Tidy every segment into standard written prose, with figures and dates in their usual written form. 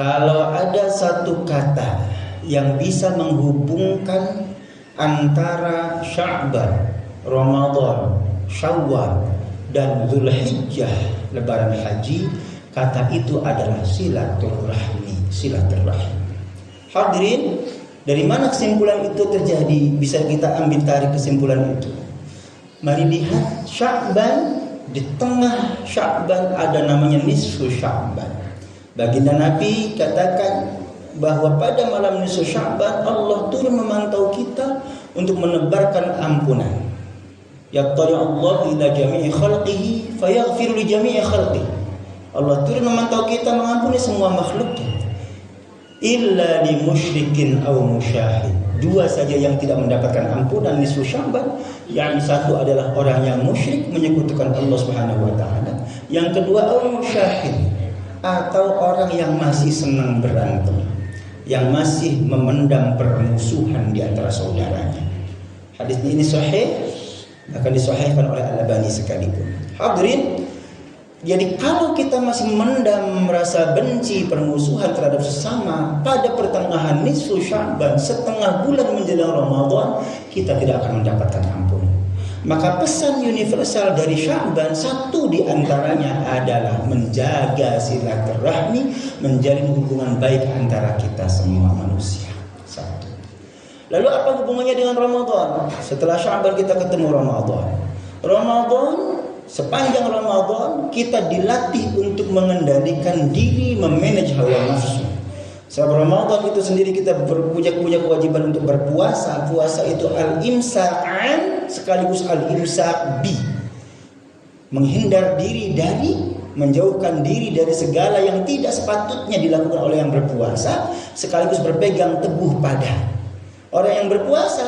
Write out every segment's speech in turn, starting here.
Kalau ada satu kata yang bisa menghubungkan antara Sya'ban, Ramadan, Syawal dan Dzulhijjah lebaran haji, kata itu adalah silaturahmi. Hadirin, dari mana kesimpulan itu terjadi? Bisa kita ambil tarik kesimpulan itu. Mari lihat Sya'ban, di tengah Sya'ban ada namanya nisfu Sya'ban. Baginda Nabi katakan bahwa pada malam nisfu Sya'ban Allah turun memantau kita untuk menebarkan ampunan. Yattali Allah ila jami'i khalqihi fayaghfiru li jami'i khalqihi. Allah turun memantau kita mengampuni semua makhluknya. Illa li musyrikin aw musyahid. Dua saja yang tidak mendapatkan ampunan nisfu Sya'ban. Yang satu adalah orang yang musyrik menyekutukan Allah Subhanahu wa taala. Yang kedua aw musyahid, atau orang yang masih senang berantem, yang masih memendam permusuhan di antara saudaranya. Hadis ini sahih, akan disahihkan oleh Al-Albani sekalipun. Hadirin, jadi kalau kita masih memendam rasa benci, permusuhan terhadap sesama pada pertengahan nisfu Sya'ban, setengah bulan menjelang Ramadan, kita tidak akan mendapatkan ampun. Maka pesan universal dari Sya'ban, satu di antaranya adalah menjaga silaturahmi, menjalin hubungan baik antara kita semua manusia. Satu. Lalu apa hubungannya dengan Ramadan? Setelah Sya'ban kita ketemu Ramadan. Sepanjang Ramadan kita dilatih untuk mengendalikan diri, memanage hawa nafsu. Sebab Ramadan itu sendiri kita punya kewajiban untuk berpuasa. Puasa itu al-imsa'an sekaligus al-imsa' bi. Menghindar diri dari, menjauhkan diri dari segala yang tidak sepatutnya dilakukan oleh yang berpuasa, sekaligus berpegang teguh pada. Orang yang berpuasa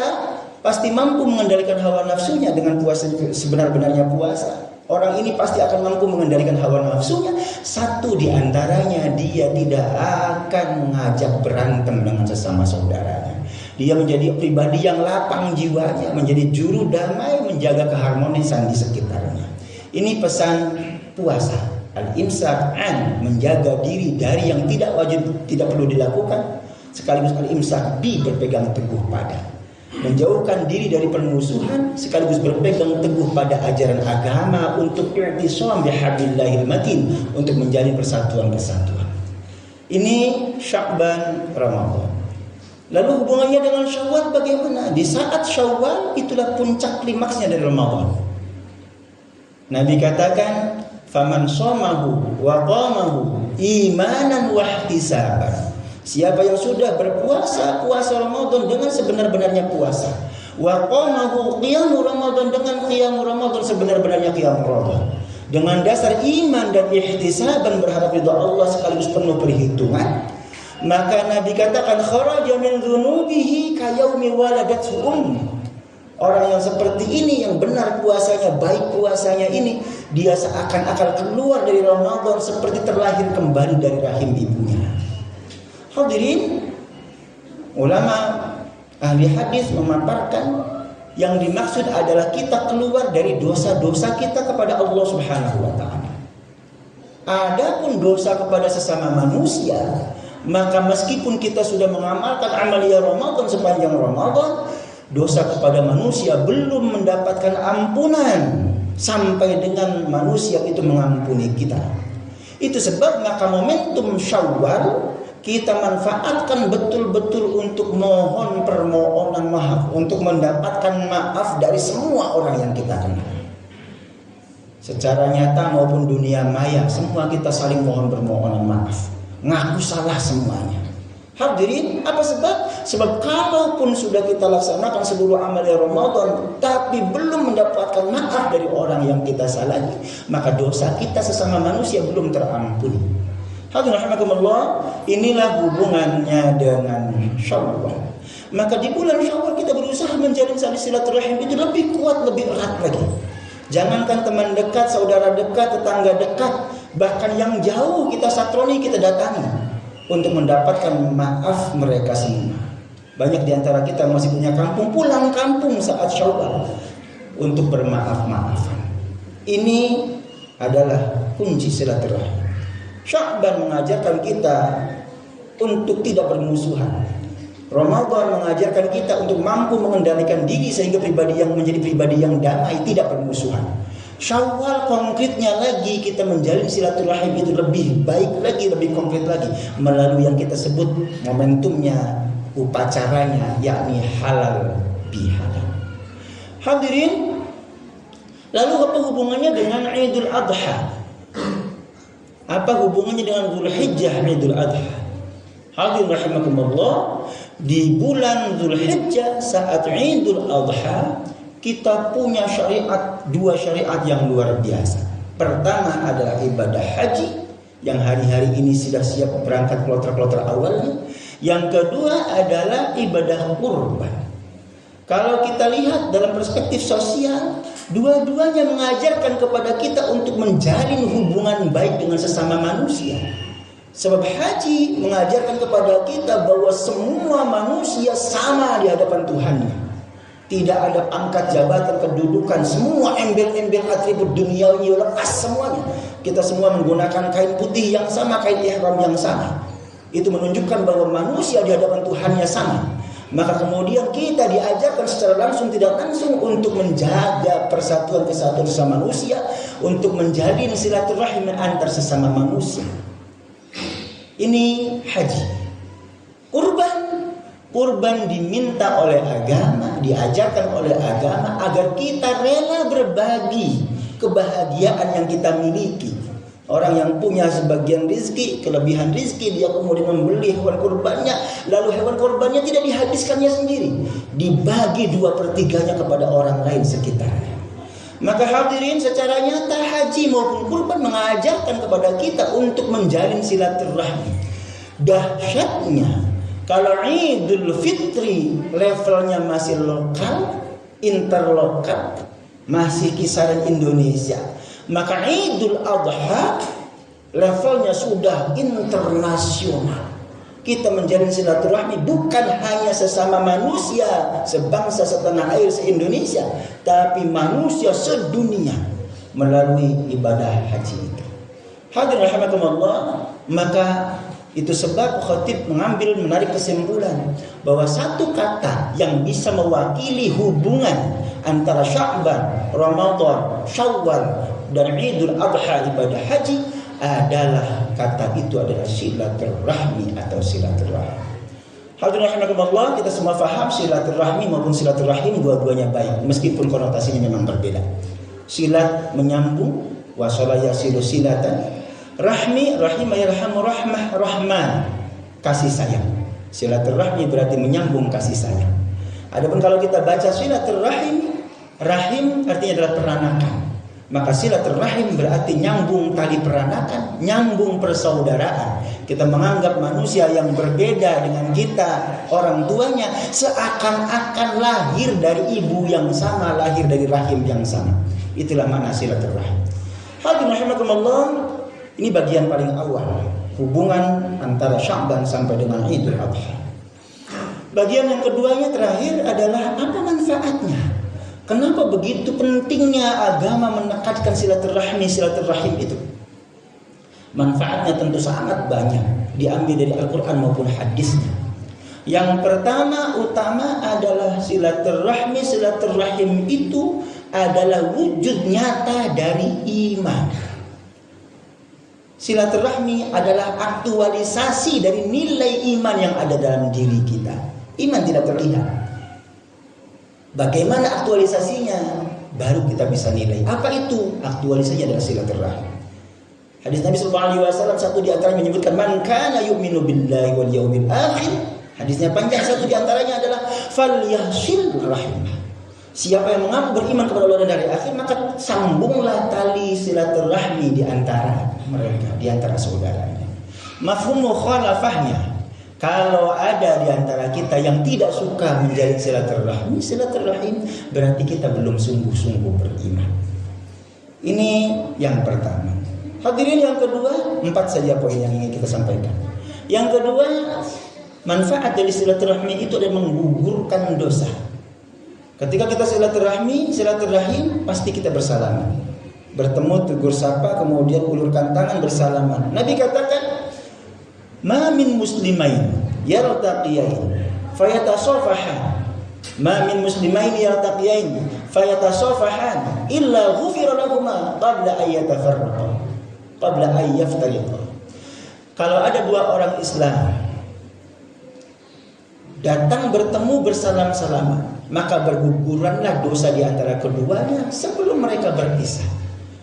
pasti mampu mengendalikan hawa nafsunya dengan puasa sebenar-benarnya puasa. Orang ini pasti akan mampu mengendalikan hawa nafsunya. Satu di antaranya, dia tidak akan mengajak berantem dengan sesama saudaranya. Dia menjadi pribadi yang lapang jiwanya, menjadi juru damai, menjaga keharmonisan di sekitarnya. Ini pesan puasa. Al-imsak an, menjaga diri dari yang tidak wajib, tidak perlu dilakukan. Sekaligus al-imsak bi, berpegang teguh pada. Menjauhkan diri dari permusuhan, sekaligus berpegang teguh pada ajaran agama untuk i'tisam bihablillahil matin, untuk menjalin persatuan-kesatuan. Ini Sya'ban, Ramadan. Lalu hubungannya dengan Syawal bagaimana? Di saat Syawal itulah puncak klimaksnya dari Ramadan. Nabi katakan, "Faman shamahu wa qamahu imanan wa ihtisaban." Siapa yang sudah berpuasa puasa Ramadan dengan sebenar-benarnya puasa, wa qamahu qiyamu Ramadan, dengan qiyamu Ramadan sebenar-benarnya qiyamu Ramadan, dengan dasar iman dan ihtisaban, berharap ridha Allah sekaligus penuh perhitungan, maka Nabi katakan kharaja min dzunubihi kayaumi waladathu Orang yang seperti ini, yang benar puasanya, baik puasanya ini, dia seakan-akan keluar dari Ramadan seperti terlahir kembali dari rahim ibunya. Hadirin, ulama ahli hadis memaparkan yang dimaksud adalah kita keluar dari dosa-dosa kita kepada Allah Subhanahu wa taala. Adapun dosa kepada sesama manusia, maka meskipun kita sudah mengamalkan amalia Ramadan sepanjang Ramadan, dosa kepada manusia belum mendapatkan ampunan sampai dengan manusia itu mengampuni kita. Itu sebab maka momentum Syawal kita manfaatkan betul-betul untuk mohon permohonan maaf, untuk mendapatkan maaf dari semua orang yang kita kenal. Secara nyata maupun dunia maya, semua kita saling mohon permohonan maaf, ngaku salah semuanya. Hadirin, apa sebab? Sebab kalaupun sudah kita laksanakan seluruh amal Ramadan tapi belum mendapatkan maaf dari orang yang kita salahi, maka dosa kita sesama manusia belum terampuni. Hadirin rahimakumullah, inilah hubungannya dengan Syawal. Maka di bulan Syawal kita berusaha menjalin silaturahim itu lebih kuat, lebih erat lagi. Jangankan teman dekat, saudara dekat, tetangga dekat, bahkan yang jauh kita satroni, kita datangi untuk mendapatkan maaf mereka semua. Banyak di antara kita masih punya kampung, pulang kampung saat Syawal untuk bermaaf-maafan. Ini adalah kunci silaturahim. Sya'ban mengajarkan kita untuk tidak bermusuhan. Ramadan mengajarkan kita untuk mampu mengendalikan diri sehingga menjadi pribadi yang damai, tidak bermusuhan. Syawal konkretnya lagi kita menjalin silaturahim itu lebih baik lagi, lebih konkret lagi melalui yang kita sebut momentumnya, upacaranya, yakni halal bihalal. Hadirin, lalu apa hubungannya dengan Idul Adha? Apa hubungannya dengan Dzulhijjah Idul Adha? Hadirin rahimakumullah, di bulan Dzulhijjah saat Idul Adha kita punya dua syariat yang luar biasa. Pertama adalah ibadah haji yang hari-hari ini sudah siap berangkat kloter-kloter awalnya. Yang kedua adalah ibadah kurban. Kalau kita lihat dalam perspektif sosial, dua-duanya mengajarkan kepada kita untuk menjalin hubungan baik dengan sesama manusia. Sebab haji mengajarkan kepada kita bahwa semua manusia sama di hadapan Tuhannya. Tidak ada pangkat, jabatan, kedudukan, semua embel-embel atribut duniawi lepas semuanya. Kita semua menggunakan kain putih yang sama, kain ihram yang sama. Itu menunjukkan bahwa manusia di hadapan Tuhannya sama. Maka kemudian kita diajarkan secara langsung tidak langsung untuk menjaga persatuan kesatuan sesama manusia, untuk menjalin silaturahim antar sesama manusia. Ini haji. Kurban diminta oleh agama, diajarkan oleh agama agar kita rela berbagi kebahagiaan yang kita miliki. Orang yang punya sebagian rizki, kelebihan rizki, dia kemudian membeli hewan kurbannya, lalu hewan kurbannya tidak dihabiskannya sendiri, dibagi 2/3 kepada orang lain sekitarnya. Maka hadirin, secara nyata haji maupun kurban mengajarkan kepada kita untuk menjalin silaturahmi. Dahsyatnya kalau Idul Fitri levelnya masih lokal, interlokal, masih kisaran Indonesia, maka Idul Adha levelnya sudah internasional. Kita menjalin silaturahmi bukan hanya sesama manusia sebangsa setanah air se-Indonesia, tapi manusia sedunia melalui ibadah haji itu. Hadirin rahimakumullah, maka itu sebab khatib menarik kesimpulan bahwa satu kata yang bisa mewakili hubungan antara Sya'ban, Ramadan, Syawal dan Idul Adha ibadah haji adalah kata itu adalah silaturahmi atau silaturahim. Hadirin rahimakumullah, kita semua faham silaturahmi maupun silaturahim dua-duanya baik meskipun konotasinya memang berbeda. Silat menyambung, wasala yasilu silatan. Rahmi, rahimah yarhamu rahmah, rahman, kasih sayang. Silaturahmi berarti menyambung kasih sayang. Adapun kalau kita baca silaturahim, rahim artinya adalah peranakan. Maka silaturahim berarti nyambung tali peranakan, nyambung persaudaraan. Kita menganggap manusia yang berbeda dengan kita, orang tuanya, seakan-akan lahir dari ibu yang sama, lahir dari rahim yang sama. Itulah makna silaturahim. Hadirin rahimakumullah, ini bagian paling awal hubungan antara Sya'ban sampai dengan Idul Adha. Bagian yang keduanya terakhir adalah apa manfaatnya? Kenapa begitu pentingnya agama menekankan silaturahim itu? Manfaatnya tentu sangat banyak, diambil dari Al-Quran maupun hadisnya. Yang pertama utama adalah silaturahim itu adalah wujud nyata dari iman. Silaturahmi adalah aktualisasi dari nilai iman yang ada dalam diri kita. Iman tidak terlihat. Bagaimana aktualisasinya? Baru kita bisa nilai. Apa itu? Aktualisasinya adalah silaturahmi. Hadis Nabi SAW satu di antaranya menyebutkan man kana yu'minu billahi wal yawmil akhir. Hadisnya panjang, satu di antaranya adalah falyahsil rahimah. Siapa yang mengaku beriman kepada Allah dan hari akhir, maka sambunglah tali silaturahmi di antara mereka, di antara saudaranya. Mafhum mukhalafahnya, kalau ada di antara kita yang tidak suka menjalin silaturahim berarti kita belum sungguh-sungguh beriman. Ini yang pertama. Hadirin, yang kedua, 4 saja poin yang ingin kita sampaikan. Yang kedua, manfaat dari silaturahmi itu adalah menggugurkan dosa. Ketika kita silaturahim pasti kita bersalaman. Bertemu, tegur sapa, kemudian ulurkan tangan bersalaman. Nabi katakan, Ma min muslimain yaltaqiyain fayatasafahan. Ma min muslimain yaltaqiyain fayatasafahan illa ghufira lahumma qabla an yatafarraqa qabla an yaftariqa. Kalau ada dua orang Islam datang bertemu bersalam-salaman, maka berguguranlah dosa di antara keduanya sebelum mereka berpisah.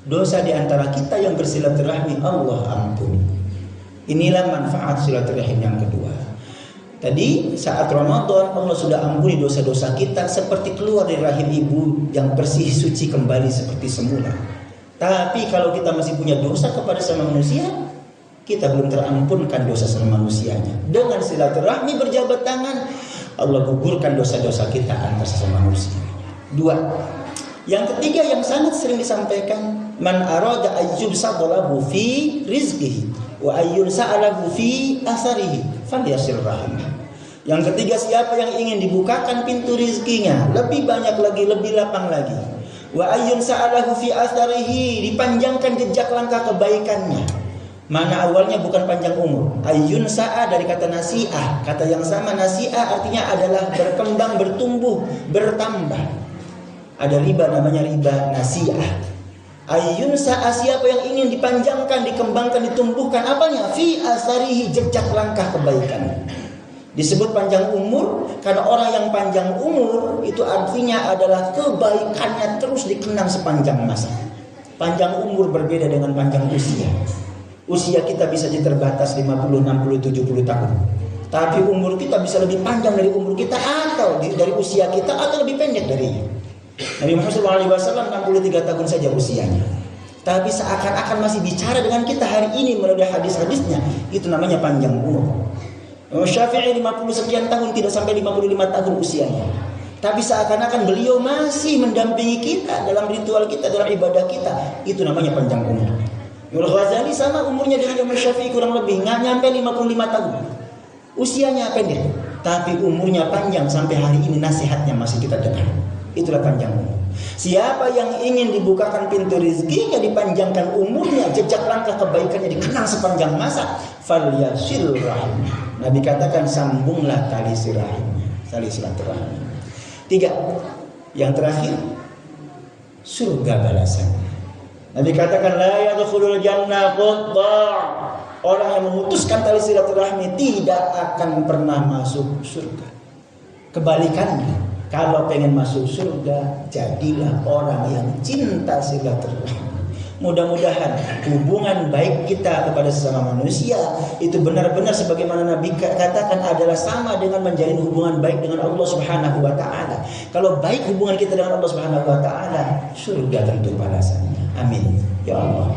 Dosa di antara kita yang bersilaturahmi Allah ampuni. Inilah manfaat silaturahim yang kedua. Tadi saat Ramadan Allah sudah ampuni dosa-dosa kita seperti keluar dari rahim ibu yang bersih suci kembali seperti semula. Tapi kalau kita masih punya dosa kepada sama manusia, kita belum terampunkan dosa sama manusianya. Dengan silaturahmi berjabat tangan, Allah gugurkan dosa-dosa kita antar sesama manusia. Dua. Yang ketiga yang sangat sering disampaikan, man arada ayyub sadalahu fi rizqihi wa ayyun sa'alahu fi asarihi falyasir rahim. Yang ketiga, siapa yang ingin dibukakan pintu rizkinya lebih banyak lagi, lebih lapang lagi. Wa ayyun sa'alahu fi asarihi, dipanjangkan jejak langkah kebaikannya. Mana awalnya bukan panjang umur. Ayyun sa'a dari kata nasi'ah. Kata yang sama nasi'ah artinya adalah berkembang, bertumbuh, bertambah. Ada riba namanya riba nasi'ah. Ayyun sa'a, siapa yang ingin dipanjangkan, dikembangkan, ditumbuhkan apanya? Fi asarihi, jejak langkah kebaikan. Disebut panjang umur karena orang yang panjang umur itu artinya adalah kebaikannya terus dikenang sepanjang masa. Panjang umur berbeda dengan panjang usia. Usia kita bisa terbatas 50, 60, 70 tahun. Tapi umur kita bisa lebih panjang dari umur kita atau dari usia kita atau lebih pendek darinya. Nabi Muhammad SAW 63 tahun saja usianya. Tapi seakan-akan masih bicara dengan kita hari ini melalui hadis-hadisnya. Itu namanya panjang umur. Syafi'i 50 sekian tahun, tidak sampai 55 tahun usianya. Tapi seakan-akan beliau masih mendampingi kita dalam ritual kita, dalam ibadah kita. Itu namanya panjang umur. Imam Ghazali sama umurnya dengan Imam Syafi'i kurang lebih nggak nyampe 55 tahun. Usianya pendek, tapi umurnya panjang sampai hari ini nasihatnya masih kita dengar. Itulah panjang umur. Siapa yang ingin dibukakan pintu rezekinya, dipanjangkan umurnya, jejak langkah kebaikannya dikenang sepanjang masa, falyasil rahim. Nabi katakan sambunglah tali silaturahmi, tali silaturahmi. 3. Yang terakhir, surga balasan. Nabi katakan la yadkhulul jannah qattaa. Orang yang memutuskan tali silaturahmi tidak akan pernah masuk surga. Kebalikannya, kalau pengen masuk surga, jadilah orang yang cinta silaturahmi. Mudah-mudahan hubungan baik kita kepada sesama manusia itu benar-benar sebagaimana Nabi katakan adalah sama dengan menjalin hubungan baik dengan Allah Subhanahu wa taala. Kalau baik hubungan kita dengan Allah Subhanahu wa taala, surga tentu balasannya. Amin ya Allah.